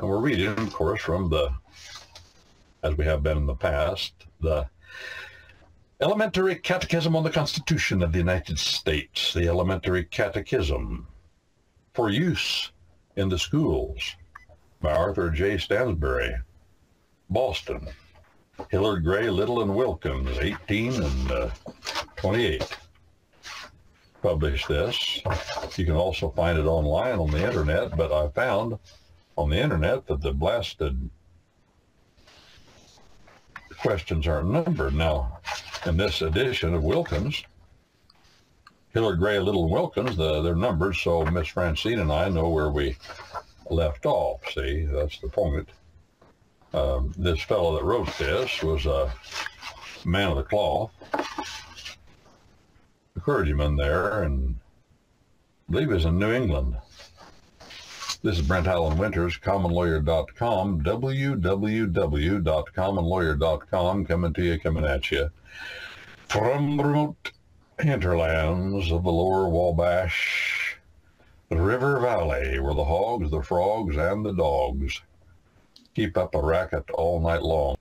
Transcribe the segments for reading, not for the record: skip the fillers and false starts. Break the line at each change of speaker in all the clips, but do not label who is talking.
And we're reading, of course, from as we have been in the past, the Elementary Catechism on the Constitution of the United States, the Elementary Catechism for use in the schools by Arthur J. Stansbury, Boston. Hillard Gray, Little, and Wilkins, 18 and 28. Published this. You can also find it online on the internet, but I found on the internet that the blasted questions aren't numbered. Now, in this edition of Wilkins, Hillard Gray, Little, and Wilkins, they're numbered, so Miss Francine and I know where we left off. See, that's the point. This fellow that wrote this was a man of the cloth, a clergyman there, and I believe he's in New England. This is Brent Allen Winters, commonlawyer.com, www.commonlawyer.com, coming at you from the remote hinterlands of the lower Wabash River Valley, where the hogs, the frogs, and the dogs keep up a racket all night long.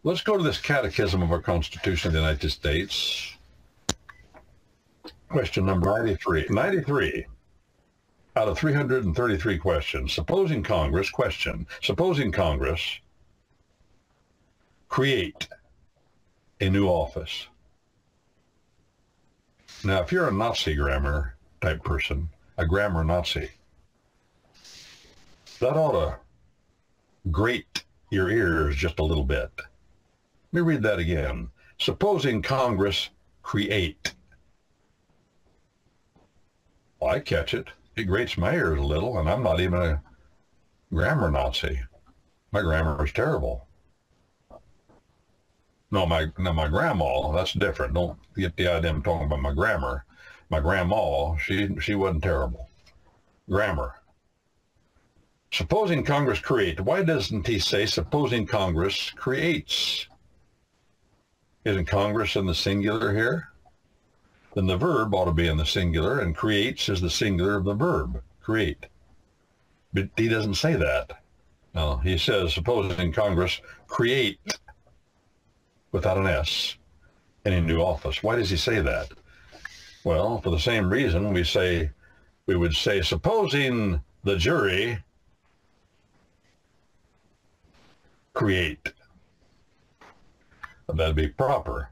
Let's go to this Catechism of our Constitution of the United States. Question number 93. 93 out of 333 questions. Supposing Congress create a new office. Now, if you're a Nazi grammar type person, a grammar Nazi, that ought to grate your ears just a little bit. Let me read that again. Supposing Congress create. Well, I catch it. It grates my ears a little, and I'm not even a grammar Nazi. My grammar is terrible. No, my grandma, that's different. Don't get the idea I'm talking about my grammar. My grandma, she wasn't terrible. Grammar. Supposing Congress create. Why doesn't he say supposing Congress creates? Isn't Congress in the singular here? Then the verb ought to be in the singular, and creates is the singular of the verb, create. But he doesn't say that. No, he says supposing Congress create, without an S, any new office. Why does he say that? Well, for the same reason we would say supposing the jury create. That'd be proper.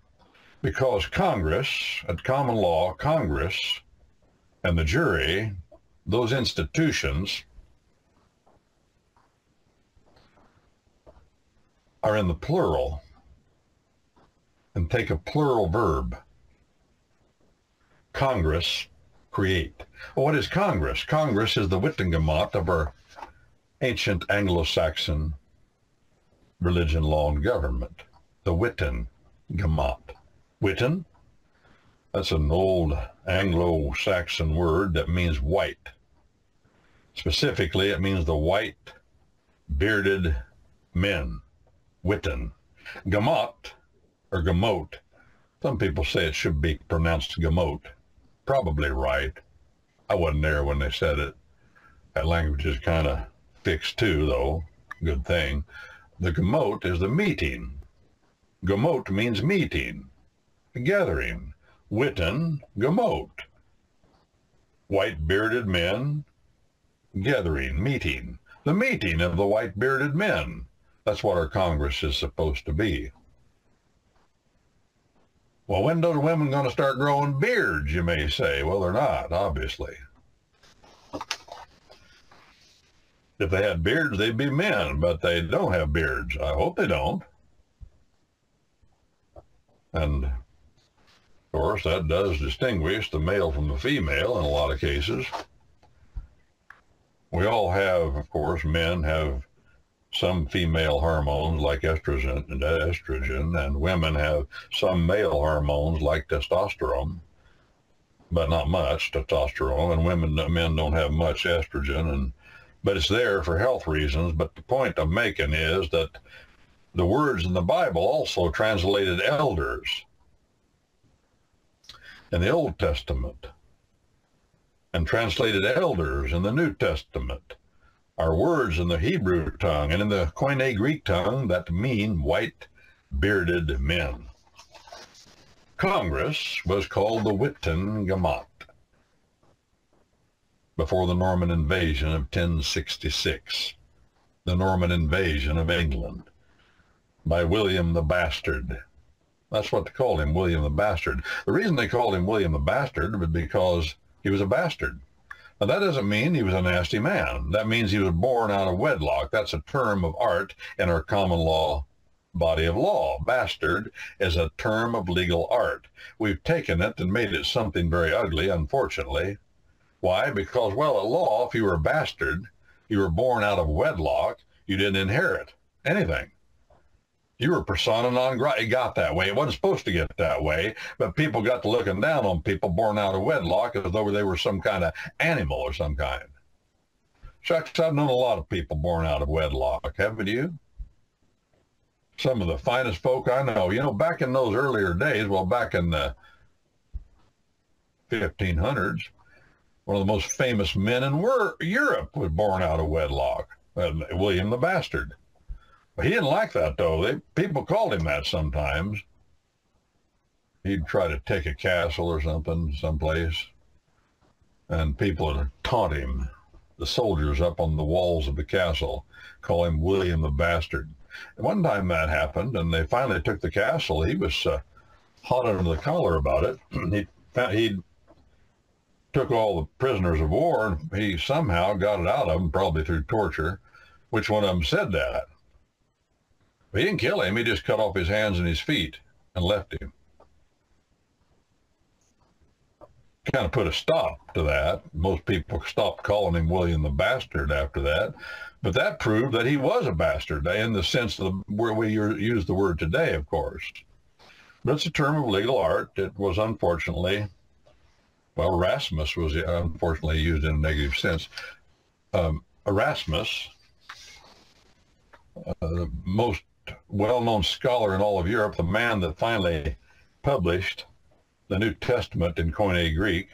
Because Congress, at common law, Congress and the jury, those institutions are in the plural and take a plural verb. Congress, create. Well, what is Congress? Congress is the Wittengemot of our ancient Anglo-Saxon religion, law, and government. The Wittengemot. Witten, that's an old Anglo-Saxon word that means white. Specifically, it means the white, bearded men. Witten. Gemot, or Gemote. Some people say it should be pronounced Gemote. Probably right. I wasn't there when they said it. That language is kind of fixed too, though. Good thing. The Gemote is the meeting. Gemote means meeting. Gathering. Witten, Gemote. White bearded men, gathering, meeting. The meeting of the white bearded men. That's what our Congress is supposed to be. Well, when are the women going to start growing beards, you may say? Well, they're not, obviously. If they had beards, they'd be men, but they don't have beards. I hope they don't. And of course, that does distinguish the male from the female in a lot of cases. We all have, of course, men have some female hormones like estrogen, and women have some male hormones like testosterone, but not much testosterone, and men don't have much estrogen, but it's there for health reasons. But the point I'm making is that the words in the Bible also translated elders in the Old Testament and translated elders in the New Testament. are words in the Hebrew tongue and in the Koine Greek tongue that mean white bearded men. Congress was called the Witenagemot before the Norman invasion of 1066, the Norman invasion of England by William the Bastard. That's what they called him, William the Bastard. The reason they called him William the Bastard was because he was a bastard. Now, that doesn't mean he was a nasty man. That means he was born out of wedlock. That's a term of art in our common law body of law. Bastard is a term of legal art. We've taken it and made it something very ugly, unfortunately. Why? Because, well, at law, if you were a bastard, you were born out of wedlock, you didn't inherit anything. You were persona non grata. It got that way. It wasn't supposed to get that way, but people got to looking down on people born out of wedlock as though they were some kind of animal or some kind. Shucks, I've known a lot of people born out of wedlock, haven't you? Some of the finest folk I know. You know, back in those earlier days, well, back in the 1500s, one of the most famous men in Europe was born out of wedlock, William the Bastard. He didn't like that, though. People called him that sometimes. He'd try to take a castle or something someplace, and people would taunt him. The soldiers up on the walls of the castle call him William the Bastard. And one time that happened, and they finally took the castle. He was hot under the collar about it. He took all the prisoners of war, and he somehow got it out of them, probably through torture. Which one of them said that? He didn't kill him. He just cut off his hands and his feet and left him. Kind of put a stop to that. Most people stopped calling him William the Bastard after that. But that proved that he was a bastard in the sense of where we use the word today, of course. But it's a term of legal art. It was unfortunately, well, Erasmus was unfortunately used in a negative sense. Erasmus, the most well-known scholar in all of Europe, the man that finally published the New Testament in Koine Greek,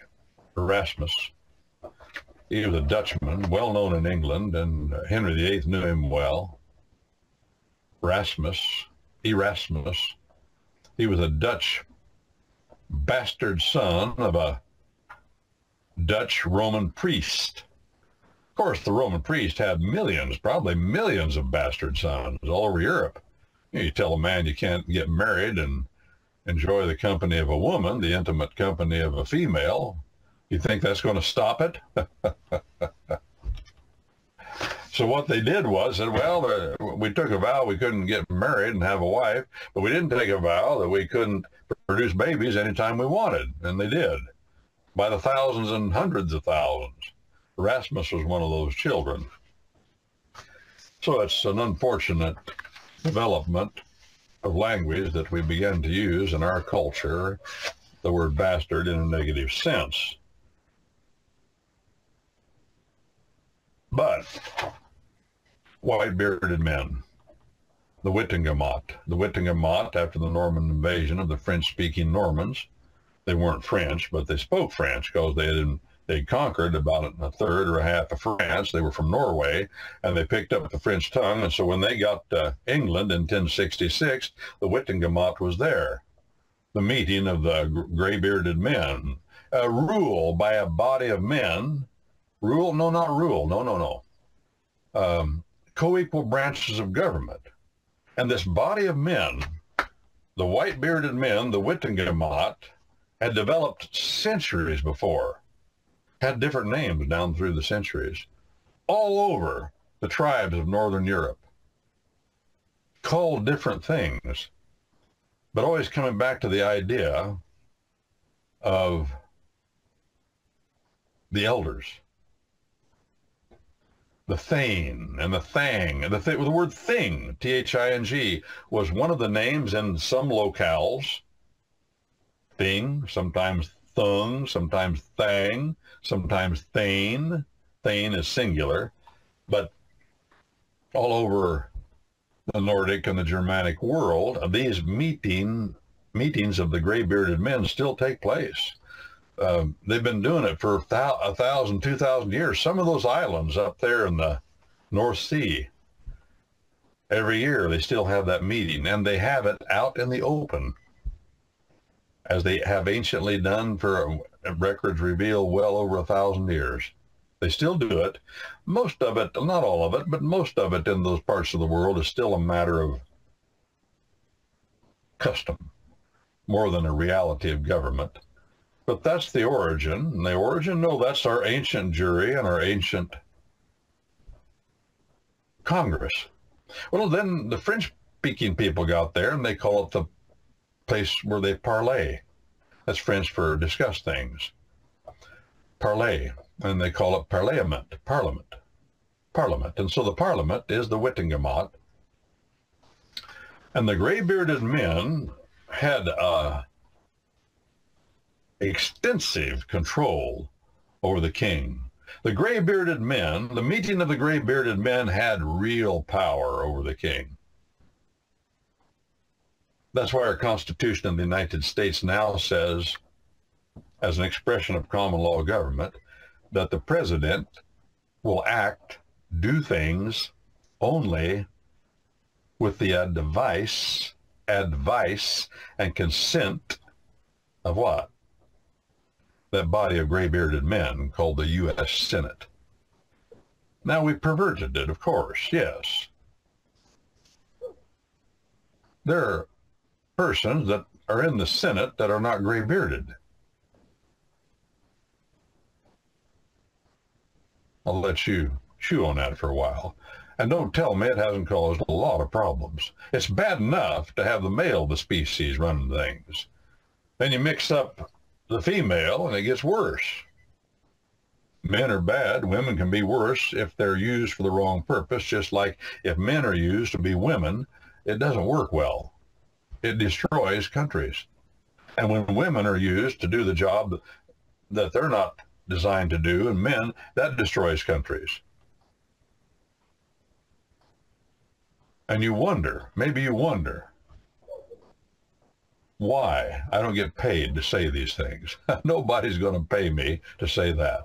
Erasmus. He was a Dutchman, well-known in England, and Henry VIII knew him well. Erasmus. He was a Dutch bastard son of a Dutch Roman priest. Of course, the Roman priest had millions, probably millions of bastard sons all over Europe. You tell a man you can't get married and enjoy the company of a woman, the intimate company of a female. You think that's going to stop it? So what they did was that, well, we took a vow we couldn't get married and have a wife, but we didn't take a vow that we couldn't produce babies anytime we wanted, and they did, by the thousands and hundreds of thousands. Erasmus was one of those children. So it's an unfortunate development of language that we began to use in our culture, the word bastard in a negative sense. But white-bearded men, the Witenagemot, after the Norman invasion of the French-speaking Normans, they weren't French, but they spoke French because they'd conquered about a third or a half of France. They were from Norway, and they picked up the French tongue. And so when they got to England in 1066, the Witenagemot was there, the meeting of the gray-bearded men. Rule by a body of men. Rule? No, not rule. No. Co-equal branches of government. And this body of men, the white-bearded men, the Witenagemot, had developed centuries before, had different names down through the centuries, all over the tribes of Northern Europe, called different things, but always coming back to the idea of the elders. The Thane and the Thang, and the word thing, T-H-I-N-G, was one of the names in some locales. Thing, sometimes thung, sometimes thang, sometimes thane. Thane is singular, but all over the Nordic and the Germanic world, these meetings of the gray-bearded men still take place. They've been doing it for 1,000, 2,000 years. Some of those islands up there in the North Sea. Every year they still have that meeting, and they have it out in the open, as they have anciently done for records reveal well over 1,000 years. They still do it. Most of it, not all of it, but most of it in those parts of the world is still a matter of custom, more than a reality of government. But that's the origin. And the origin, no, that's our ancient jury and our ancient Congress. Well, then the French-speaking people got there, and they call it the place where they parlay. That's French for discuss things. Parlay. And they call it parliament, parliament. And so the parliament is the Wittenagemot. And the gray-bearded men had extensive control over the king. The gray-bearded men, the meeting of the gray-bearded men had real power over the king. That's why our Constitution of the United States now says, as an expression of common law government, that the president will act, do things only with the advice and consent of what? That body of gray-bearded men called the U.S. Senate. Now, we perverted it, of course, yes. There are persons that are in the Senate that are not gray-bearded. I'll let you chew on that for a while. And don't tell me it hasn't caused a lot of problems. It's bad enough to have the male of the species running things. Then you mix up the female and it gets worse. Men are bad. Women can be worse if they're used for the wrong purpose, just like if men are used to be women, it doesn't work well. It destroys countries. And when women are used to do the job that they're not designed to do, and men, that destroys countries. And you wonder, maybe you wonder, why I don't get paid to say these things. Nobody's going to pay me to say that.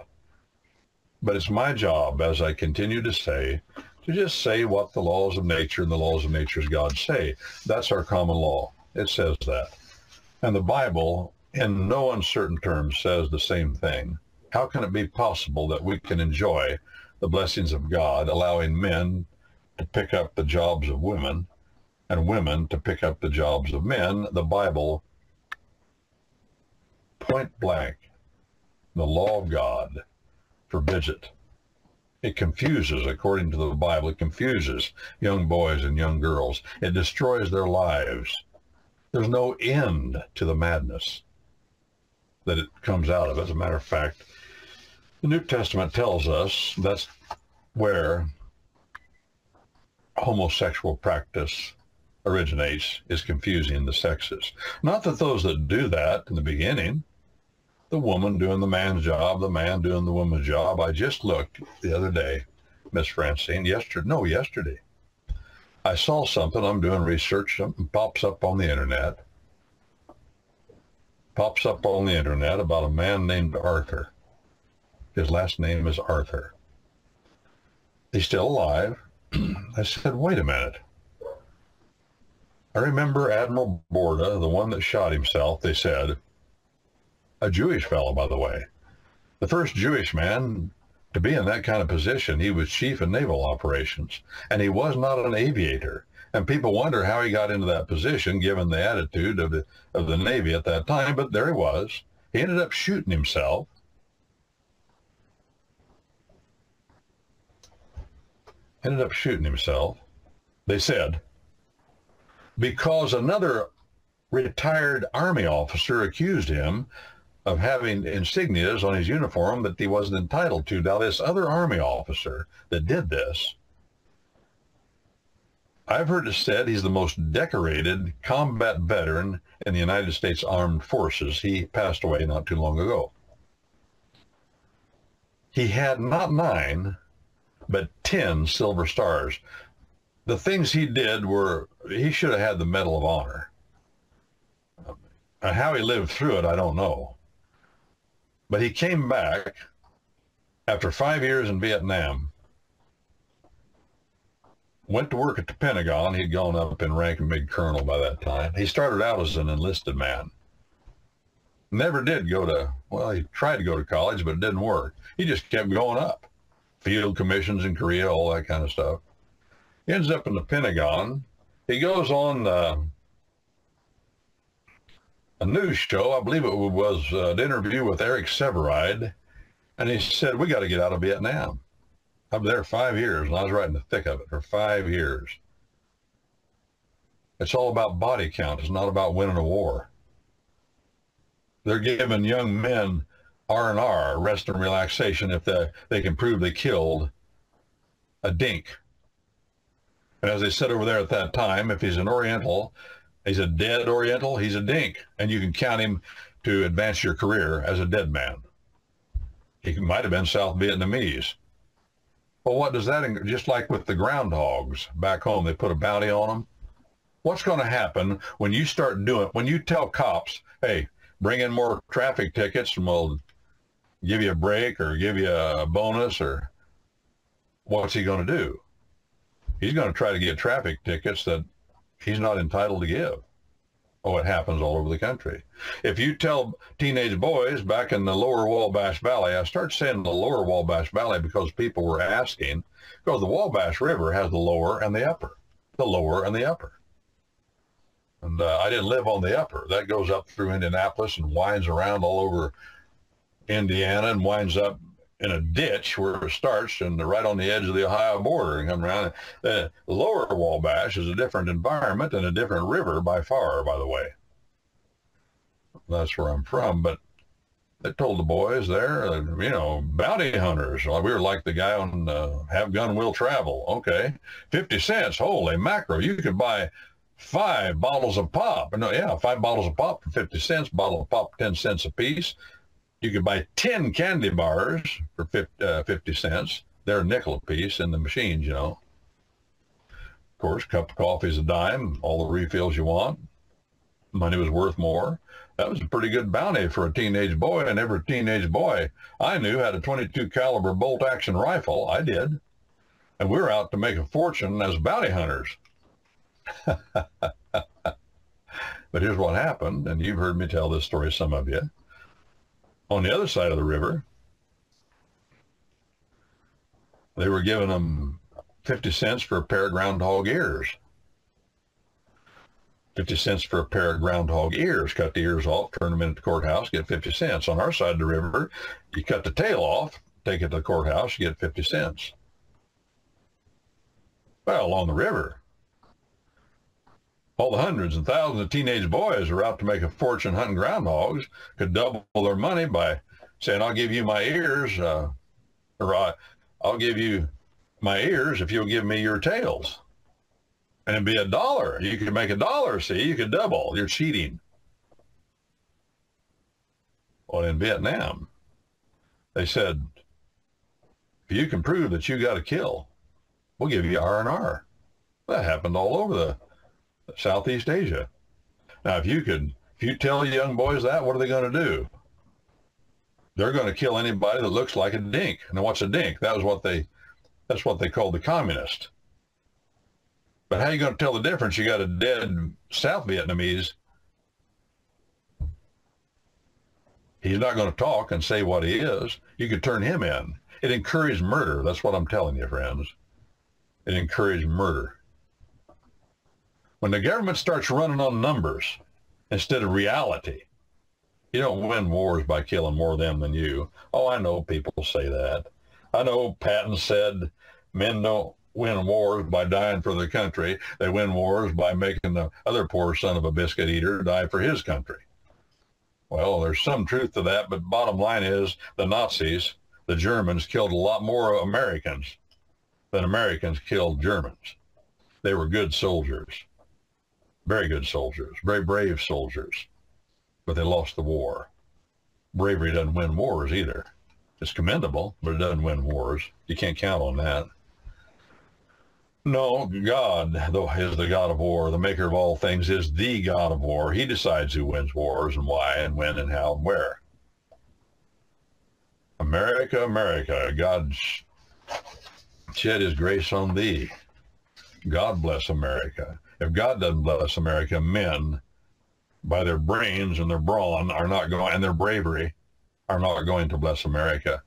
But it's my job, as I continue to say, to just say what the laws of nature and the laws of nature's God say. That's our common law. It says that. And the Bible, in no uncertain terms, says the same thing. How can it be possible that we can enjoy the blessings of God, allowing men to pick up the jobs of women and women to pick up the jobs of men? The Bible, point blank, the law of God forbids it. It confuses, according to the Bible, it confuses young boys and young girls. It destroys their lives. There's no end to the madness that it comes out of. As a matter of fact, the New Testament tells us that's where homosexual practice originates, is confusing the sexes. Not that those that do that in the beginning, the woman doing the man's job, the man doing the woman's job. I just looked the other day, Miss Francine, yesterday. I saw something, I'm doing research, something pops up on the internet. About a man named Arthur. His last name is Arthur. He's still alive. I said, wait a minute. I remember Admiral Borda, the one that shot himself, they said, a Jewish fellow, by the way. The first Jewish man to be in that kind of position. He was chief of naval operations, and he was not an aviator. And people wonder how he got into that position, given the attitude of the Navy at that time, but there he was. He ended up shooting himself. They said, because another retired Army officer accused him of having insignias on his uniform that he wasn't entitled to. Now, this other Army officer that did this, I've heard it said he's the most decorated combat veteran in the United States Armed Forces. He passed away not too long ago. He had not 9, but 10 silver stars. The things he did were, he should have had the Medal of Honor. How he lived through it, I don't know. But he came back after 5 years in Vietnam, went to work at the Pentagon. He'd gone up in rank and made colonel by that time. He started out as an enlisted man. Never did go to, well, he tried to go to college, but it didn't work. He just kept going up. Field commissions in Korea, all that kind of stuff. He ends up in the Pentagon. He goes on a news show, I believe it was an interview with Eric Sevareid, and he said, we got to get out of Vietnam. I was there 5 years, and I was right in the thick of it for 5 years. It's all about body count. It's not about winning a war. They're giving young men R&R, rest and relaxation, if they can prove they killed a dink. And as they said over there at that time, if he's an Oriental, he's a dead Oriental, he's a dink, and you can count him to advance your career as a dead man. He might have been South Vietnamese. Well, what does that, just like with the groundhogs back home, they put a bounty on them. What's going to happen when you start doing, when you tell cops, hey, bring in more traffic tickets and we'll give you a break or give you a bonus, or what's he going to do? He's going to try to get traffic tickets that he's not entitled to give. Oh, it happens all over the country. If you tell teenage boys back in the lower Wabash Valley, I start saying the lower Wabash Valley because people were asking, because the Wabash River has the lower and the upper, the lower and the upper. And I didn't live on the upper. That goes up through Indianapolis and winds around all over Indiana and winds up in a ditch where it starts and right on the edge of the Ohio border and come around. The lower Wabash is a different environment and a different river by far, by the way. That's where I'm from, but they told the boys there, you know, bounty hunters. We were like the guy on Have Gun Will Travel. Okay, 50 cents, holy mackerel. You could buy 5 bottles of pop. No, yeah, 5 bottles of pop for 50 cents, bottle of pop 10 cents a piece. You could buy 10 candy bars for 50 cents. They're a nickel a piece in the machines, you know. Of course, cup of coffee is a dime, all the refills you want. Money was worth more. That was a pretty good bounty for a teenage boy, and every teenage boy I knew had a .22 caliber bolt-action rifle. I did. And we were out to make a fortune as bounty hunters. But here's what happened, and you've heard me tell this story, some of you. On the other side of the river, they were giving them 50 cents for a pair of groundhog ears. 50 cents for a pair of groundhog ears. Cut the ears off, turn them into the courthouse, get 50 cents. On our side of the river, you cut the tail off, take it to the courthouse, you get 50 cents. Well, on the river, all the hundreds and thousands of teenage boys who are out to make a fortune hunting groundhogs could double their money by saying, I'll give you my ears, or I'll give you my ears if you'll give me your tails. And it'd be $1. You could make $1, see? You could double. You're cheating. Well, in Vietnam, they said, if you can prove that you got a kill, we'll give you R&R. That happened all over the Southeast Asia. Now, if you tell young boys that, what are they going to do? They're going to kill anybody that looks like a dink. Now, what's a dink? That's what they called the communist. But how are you going to tell the difference? You got a dead South Vietnamese. He's not going to talk and say what he is. You could turn him in. It encouraged murder. That's what I'm telling you, friends. It encouraged murder. When the government starts running on numbers instead of reality, you don't win wars by killing more of them than you. Oh, I know people say that. I know Patton said men don't win wars by dying for their country. They win wars by making the other poor son of a biscuit eater die for his country. Well, there's some truth to that, but bottom line is the Nazis, the Germans, killed a lot more Americans than Americans killed Germans. They were good soldiers. Very good soldiers, very brave soldiers, but they lost the war. Bravery doesn't win wars either. It's commendable, but it doesn't win wars. You can't count on that. No, God, though, is the God of war. The maker of all things is the God of war. He decides who wins wars and why and when and how and where. America, America, God shed his grace on thee. God bless America. If God doesn't bless America, men, by their brains and their brawn, are not going, and their bravery, are not going to bless America.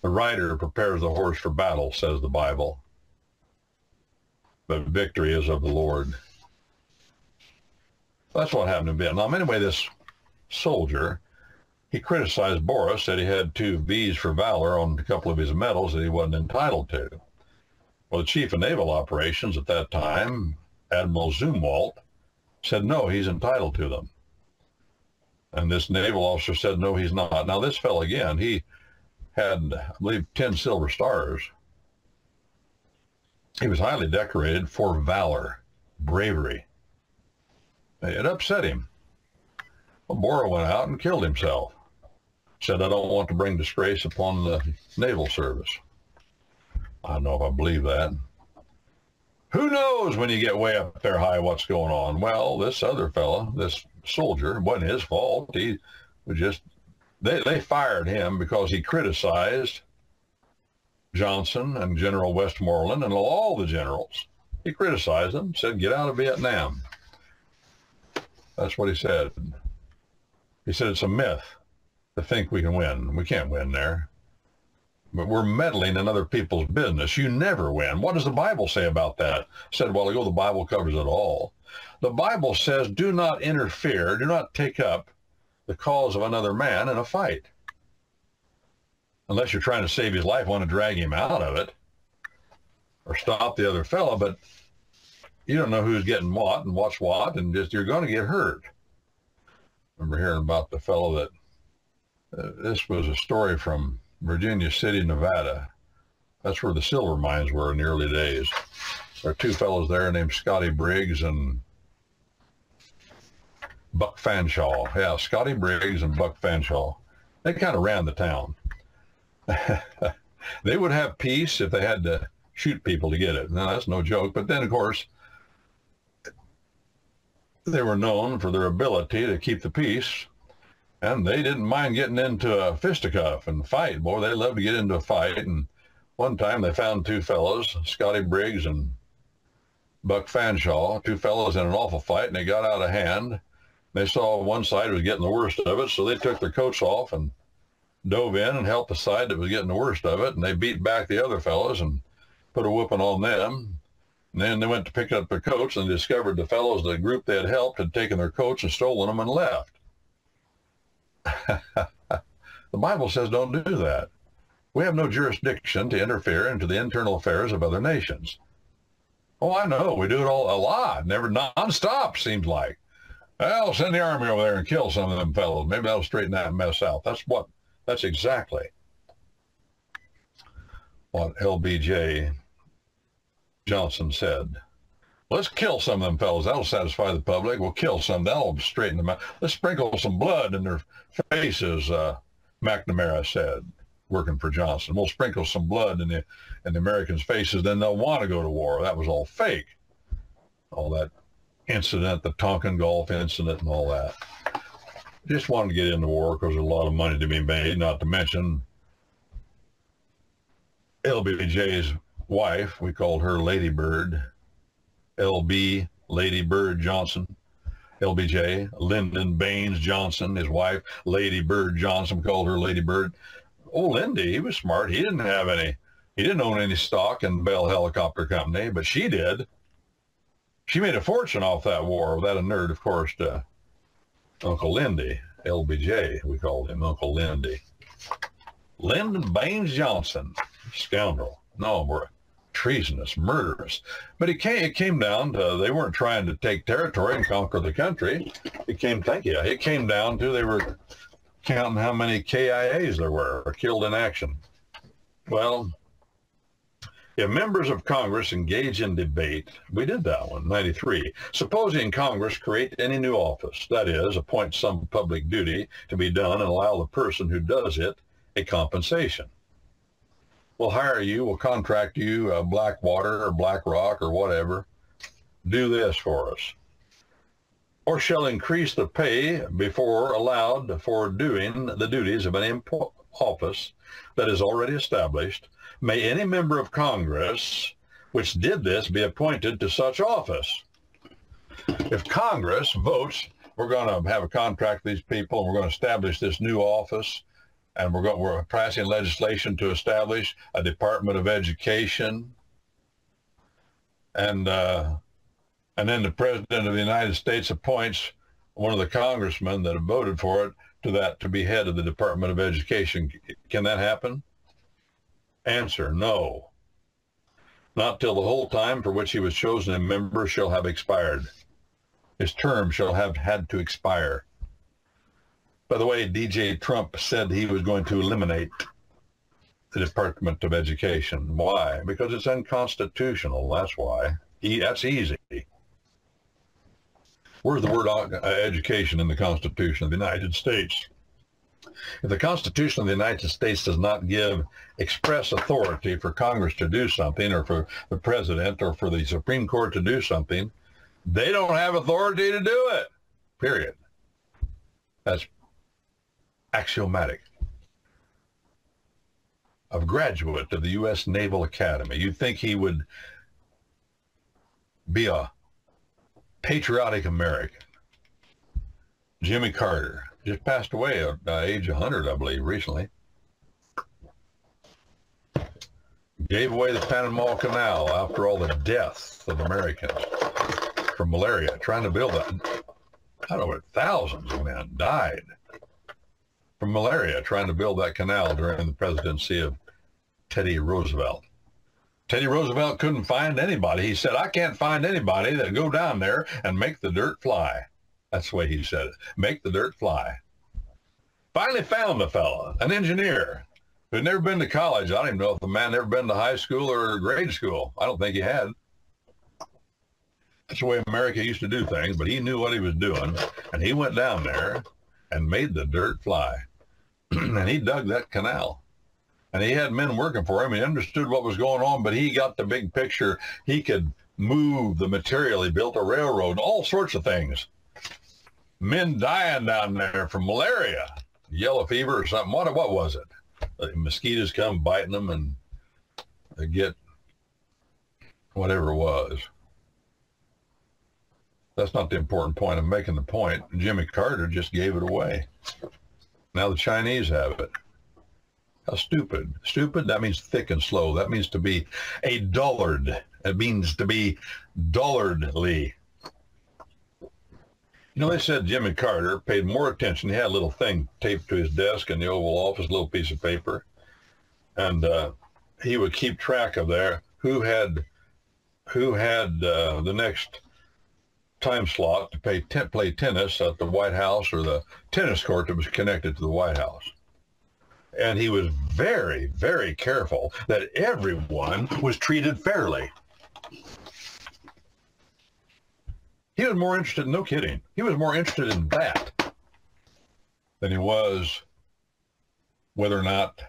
The rider prepares the horse for battle, says the Bible, but victory is of the Lord. That's what happened in Vietnam. Anyway, this soldier, he criticized Boris, said he had 2 V's for valor on a couple of his medals that he wasn't entitled to. Well, the chief of naval operations at that time, Admiral Zumwalt, said no, he's entitled to them. And this naval officer said no, he's not. Now this fellow, again, he had, I believe, 10 silver stars. He was highly decorated for valor, bravery. It upset him. Well, Bora went out and killed himself. Said, I don't want to bring disgrace upon the naval service. I don't know if I believe that. Who knows when you get way up there high what's going on? Well, this other fella, this soldier, it wasn't his fault. He was just, they fired him because he criticized Johnson and General Westmoreland and all the generals. He criticized them, said, get out of Vietnam. That's what he said. He said it's a myth to think we can win. We can't win there. But we're meddling in other people's business. You never win. What does the Bible say about that? I said a while ago, the Bible covers it all. The Bible says, do not interfere, do not take up the cause of another man in a fight. Unless you're trying to save his life, want to drag him out of it, or stop the other fellow, but you don't know who's getting what and what's what, and just you're going to get hurt. I remember hearing about the fellow that, this was a story from Virginia City, Nevada. That's where the silver mines were in the early days. There are 2 fellows there named Scotty Briggs and Buck Fanshaw. Yeah, Scotty Briggs and Buck Fanshaw. They kind of ran the town. They would have peace if they had to shoot people to get it. Now, that's no joke. But then, of course, they were known for their ability to keep the peace, and they didn't mind getting into a fisticuff and fight. Boy, they loved to get into a fight. And one time they found 2 fellows, Scotty Briggs and Buck Fanshaw, 2 fellows in an awful fight, and they got out of hand. They saw one side was getting the worst of it, so they took their coats off and dove in and helped the side that was getting the worst of it, and they beat back the other fellows and put a whooping on them. And then they went to pick up their coats and discovered the fellows, the group they had helped, had taken their coats and stolen them and left. The Bible says don't do that. We have no jurisdiction to interfere into the internal affairs of other nations. Oh, I know. We do it all a lot, never nonstop, seems like. Well, send the army over there and kill some of them fellows. Maybe that'll straighten that mess out. That's exactly what LBJ Johnson said. Let's kill some of them fellows. That'll satisfy the public. We'll kill some. That'll straighten them out. Let's sprinkle some blood in their faces, McNamara said, working for Johnson. We'll sprinkle some blood in the Americans' faces, then they'll want to go to war. That was all fake. All that incident, the Tonkin Gulf incident and all that. Just wanted to get into war because there's a lot of money to be made, not to mention LBJ's wife. We called her Lady Bird. LB, Lady Bird Johnson. LBJ, Lyndon Baines Johnson, his wife, Lady Bird Johnson, called her Lady Bird. Oh, Lindy, he was smart. He didn't own any stock in the Bell Helicopter Company, but she did. She made a fortune off that war. Without a nerd, of course, to Uncle Lindy, LBJ, we called him Uncle Lindy. Lyndon Baines Johnson, scoundrel. No, we're treasonous, murderous. But it came down to, they weren't trying to take territory and conquer the country. It came down to they were counting how many KIAs there were, or killed in action. Well, if members of Congress engage in debate, we did that one, 93, supposing Congress create any new office, that is, appoint some public duty to be done and allow the person who does it a compensation. We'll hire you, we'll contract you, Blackwater or BlackRock or whatever, do this for us. Or shall increase the pay before allowed for doing the duties of an office that is already established, may any member of Congress which did this be appointed to such office. If Congress votes, we're going to have a contract with these people, and we're going to establish this new office, and we're passing legislation to establish a Department of Education, and then the President of the United States appoints one of the congressmen that have voted for it to be head of the Department of Education. Can that happen? Answer, no. Not till the whole time for which he was chosen a member shall have expired. His term shall have had to expire. By the way, D.J. Trump said he was going to eliminate the Department of Education. Why? Because it's unconstitutional. That's why. That's easy. Where's the word education in the Constitution of the United States? If the Constitution of the United States does not give express authority for Congress to do something, or for the President, or for the Supreme Court to do something, they don't have authority to do it, period. That's axiomatic. A graduate of the U.S. Naval Academy, you'd think he would be a patriotic American. Jimmy Carter just passed away at age 100, I believe, recently. Gave away the Panama Canal after all the deaths of Americans from malaria, trying to build that. I don't know, thousands of men died from malaria trying to build that canal during the presidency of Teddy Roosevelt. Teddy Roosevelt couldn't find anybody. He said, I can't find anybody that'll go down there and make the dirt fly. That's the way he said it. Make the dirt fly. Finally found the fella, an engineer who'd never been to college. I don't even know if the man ever been to high school or grade school. I don't think he had. That's the way America used to do things, but he knew what he was doing, and he went down there and made the dirt fly. And he dug that canal. And he had men working for him. He understood what was going on, but he got the big picture. He could move the material. He built a railroad, all sorts of things. Men dying down there from malaria, yellow fever or something. What was it? The mosquitoes come biting them, and they get whatever it was. That's not the important point. I'm making the point. Jimmy Carter just gave it away. Now the Chinese have it. How stupid. Stupid, that means thick and slow. That means to be a dullard. It means to be dullardly. You know, they said Jimmy Carter paid more attention. He had a little thing taped to his desk in the Oval Office, a little piece of paper. And he would keep track of there who had the next time slot to play tennis at the White House, or the tennis court that was connected to the White House. And he was very, very careful that everyone was treated fairly. He was more interested, no kidding, he was more interested in that than he was whether or not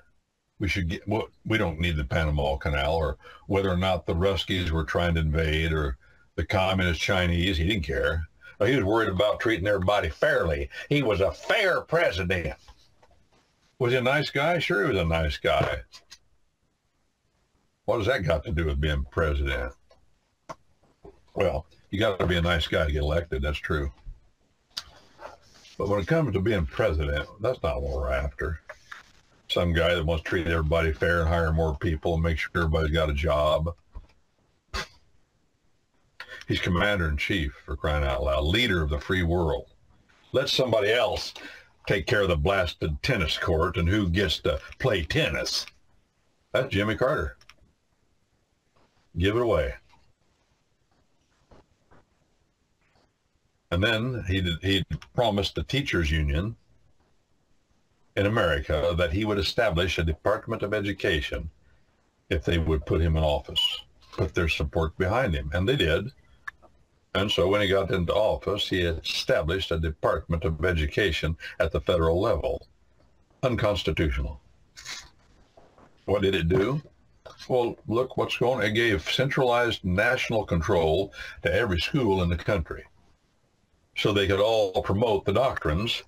we should get, well, we don't need the Panama Canal, or whether or not the Ruskies were trying to invade, or the communist Chinese. He didn't care. He was worried about treating everybody fairly. He was a fair president. Was he a nice guy? Sure, he was a nice guy. What does that got to do with being president? Well, you got to be a nice guy to get elected. That's true. But when it comes to being president, that's not what we're after. Some guy that wants to treat everybody fair and hire more people and make sure everybody's got a job. He's commander-in-chief, for crying out loud, leader of the free world. Let somebody else take care of the blasted tennis court and who gets to play tennis. That's Jimmy Carter. Give it away. And then he promised the teachers union in America that he would establish a Department of Education if they would put him in office, put their support behind him. And they did. And so when he got into office, he established a Department of Education at the federal level. Unconstitutional. What did it do? Well, look what's going on. It gave centralized national control to every school in the country, so they could all promote the doctrines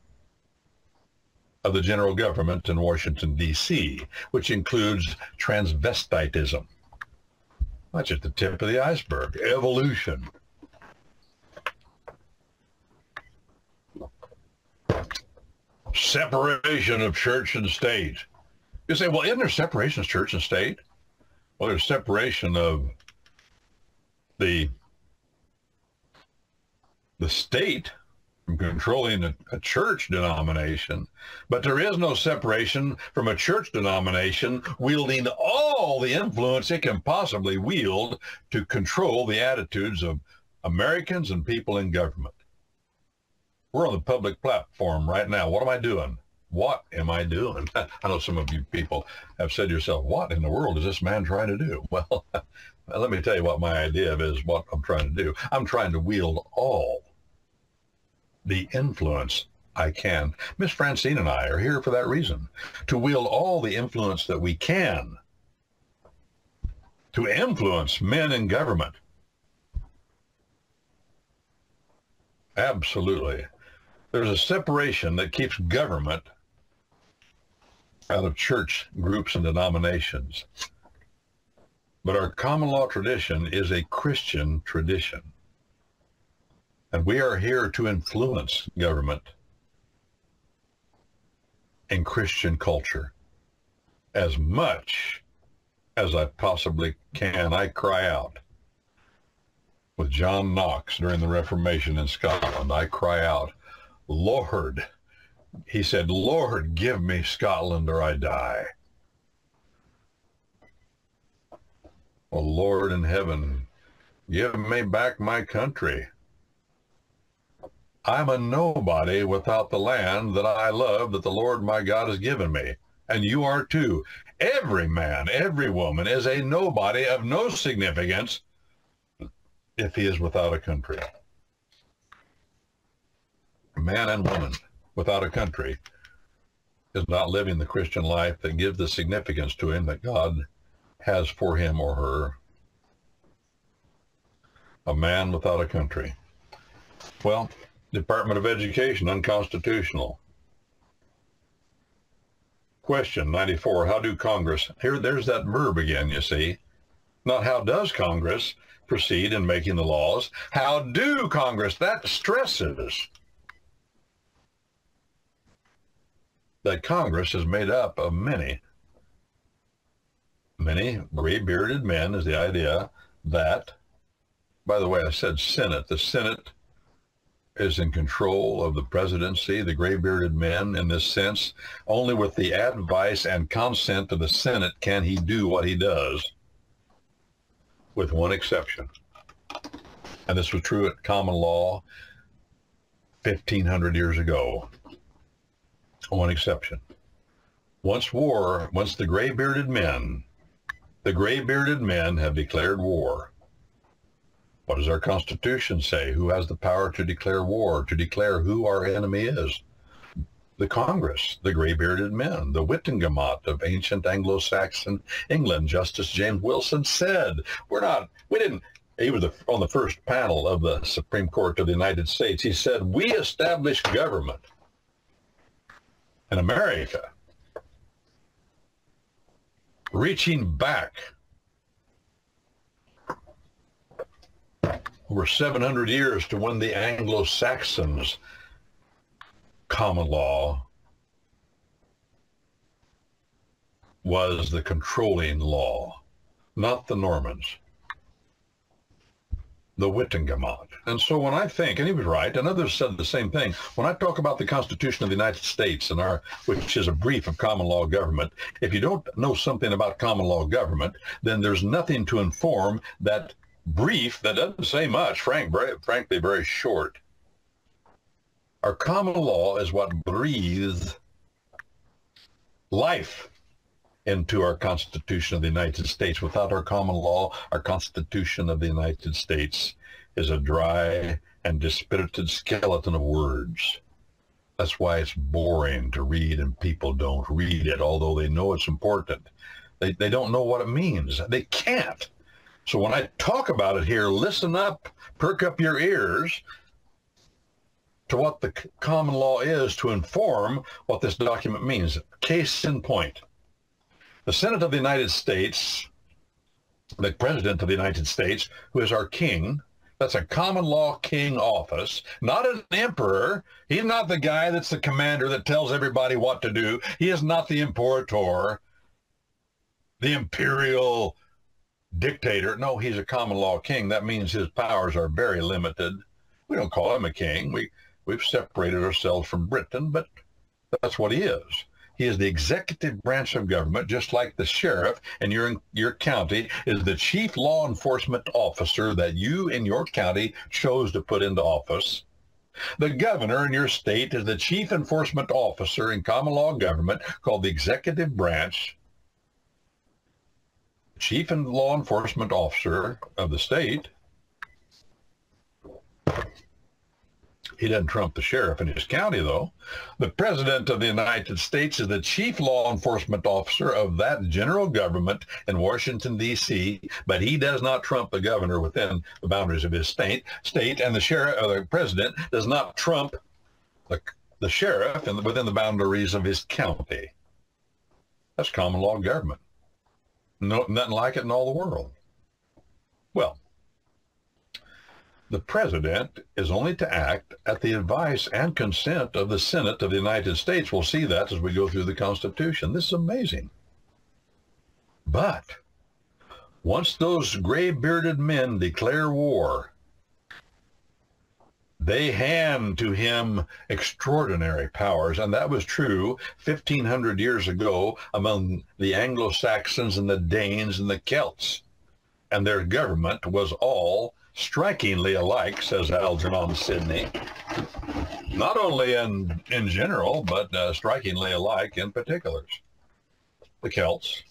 of the general government in Washington, D.C., which includes transvestitism. That's just the tip of the iceberg. Evolution. Separation of church and state. You say, well, isn't there separation of church and state? Well, there's separation of the state from controlling a church denomination, but there is no separation from a church denomination wielding all the influence it can possibly wield to control the attitudes of Americans and people in government. We're on the public platform right now. What am I doing? What am I doing? I know some of you people have said to yourself, what in the world is this man trying to do? Well, let me tell you what my idea is, what I'm trying to do. I'm trying to wield all the influence I can. Miss Francine and I are here for that reason, to wield all the influence that we can to influence men in government. Absolutely. There's a separation that keeps government out of church groups and denominations. But our common law tradition is a Christian tradition. And we are here to influence government and Christian culture as much as I possibly can. I cry out. With John Knox during the Reformation in Scotland, I cry out, Lord, he said, Lord, give me Scotland or I die. Well, Lord in heaven, give me back my country. I'm a nobody without the land that I love, that the Lord my God has given me. And you are too. Every man, every woman is a nobody of no significance if he is without a country. Man and woman without a country is not living the Christian life that gives the significance to him that God has for him or her. A man without a country. Well, Department of Education, unconstitutional. Question 94, how do Congress, there's that verb again, you see. Not how does Congress proceed in making the laws. How do Congress, that stresses that Congress is made up of many gray-bearded men is the idea that, by the way, I said Senate. The Senate is in control of the presidency, the gray-bearded men in this sense. Only with the advice and consent of the Senate can he do what he does, with one exception. And this was true at common law 1,500 years ago. One exception. Once the gray-bearded men have declared war, what does our Constitution say? Who has the power to declare war, to declare who our enemy is? The Congress, the gray-bearded men, the Wittengemot of ancient Anglo-Saxon England. Justice James Wilson said, he was on the first panel of the Supreme Court of the United States. He said, we establish government in America, reaching back over 700 years to when the Anglo-Saxons' common law was the controlling law, not the Normans, the Wittengemot. And so when I think, and he was right, and others said the same thing, when I talk about the Constitution of the United States, which is a brief of common law government, if you don't know something about common law government, then there's nothing to inform that brief that doesn't say much, frankly, very short. Our common law is what breathes life into our Constitution of the United States. Without our common law, our Constitution of the United States is a dry and dispirited skeleton of words. That's why it's boring to read and people don't read it, although they know it's important. They don't know what it means. They can't. So when I talk about it here, listen up, perk up your ears to what the common law is to inform what this document means. Case in point. The Senate of the United States the President of the United States, who is our king. That's a common law king office, not an emperor. He's not the guy that's the commander that tells everybody what to do. He is not the imperator, the imperial dictator. No, he's a common law king. That means his powers are very limited. We don't call him a king. We've separated ourselves from Britain, but that's what he is. He is the executive branch of government, just like the sheriff in your county is the chief law enforcement officer that you in your county chose to put into office. The governor in your state is the chief enforcement officer in common law government called the executive branch. Chief and law enforcement officer of the state. He doesn't trump the sheriff in his county, though. The President of the United States is the chief law enforcement officer of that general government in Washington, D.C., but he does not trump the governor within the boundaries of his state, and the sheriff, or the president, does not trump the sheriff within the boundaries of his county. That's common law government. No, nothing like it in all the world. Well, the president is only to act at the advice and consent of the Senate of the United States. We'll see that as we go through the Constitution. This is amazing. But once those gray-bearded men declare war, they hand to him extraordinary powers, and that was true 1,500 years ago among the Anglo-Saxons and the Danes and the Celts, and their government was all strikingly alike, says Algernon Sidney, not only in general, but strikingly alike in particulars. The Celts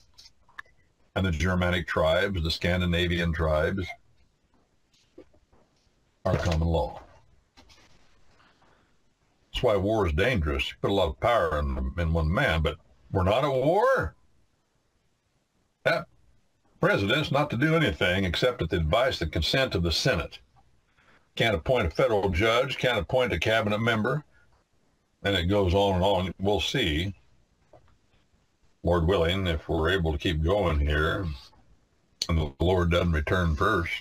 and the Germanic tribes, the Scandinavian tribes, are common law. That's why war is dangerous. You put a lot of power in one man, but we're not at war. That president's not to do anything except at the advice and consent of the Senate. Can't appoint a federal judge, can't appoint a cabinet member, and it goes on and on. We'll see, Lord willing, if we're able to keep going here, and the Lord doesn't return first.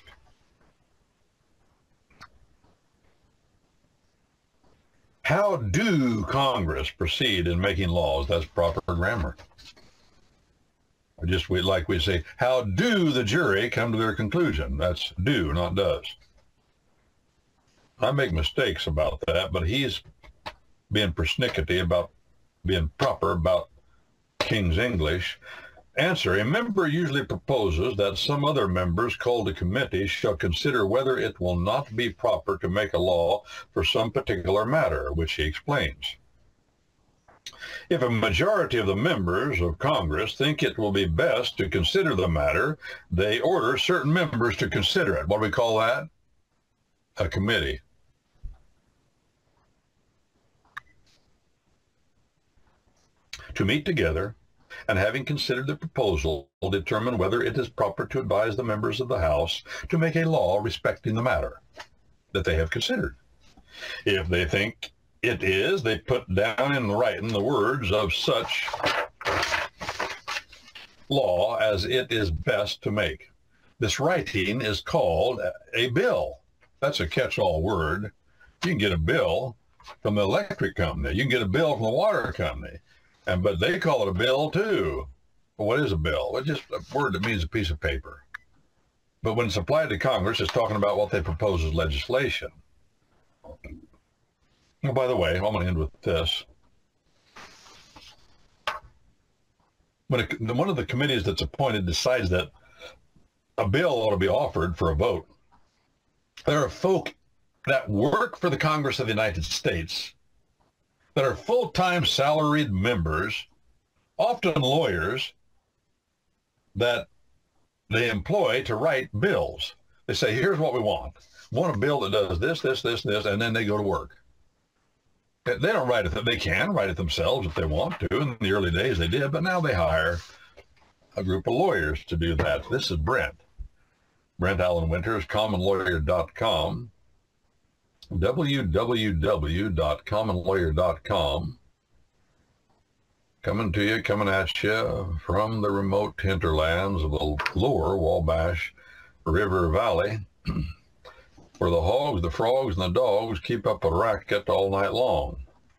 How do Congress proceed in making laws? That's proper grammar. Like we say, how do the jury come to their conclusion? That's do, not does. I make mistakes about that, but he's being persnickety about being proper about King's English. Answer, a member usually proposes that some other members called a committee shall consider whether it will not be proper to make a law for some particular matter, which he explains. If a majority of the members of Congress think it will be best to consider the matter, they order certain members to consider it. What do we call that? A committee. To meet together, and having considered the proposal, will determine whether it is proper to advise the members of the House to make a law respecting the matter that they have considered. If they think it is, they put down in writing the words of such law as it is best to make. This writing is called a bill. That's a catch-all word. You can get a bill from the electric company. You can get a bill from the water company. But they call it a bill too. Well, what is a bill? It's just a word that means a piece of paper. But when it's applied to Congress, it's talking about what they propose as legislation. Oh, by the way, I'm going to end with this. When one of the committees that's appointed decides that a bill ought to be offered for a vote, there are folk that work for the Congress of the United States that are full-time salaried members, often lawyers, that they employ to write bills. They say, here's what we want. We want a bill that does this, this, this, this, and then they go to work. They don't write it. They can write it themselves if they want to. In the early days they did, but now they hire a group of lawyers to do that. This is Brent Allen Winters, commonlawyer.com, www.commonlawyer.com. coming at you from the remote hinterlands of the lower Wabash River Valley, where the hogs, the frogs, and the dogs keep up a racket all night long.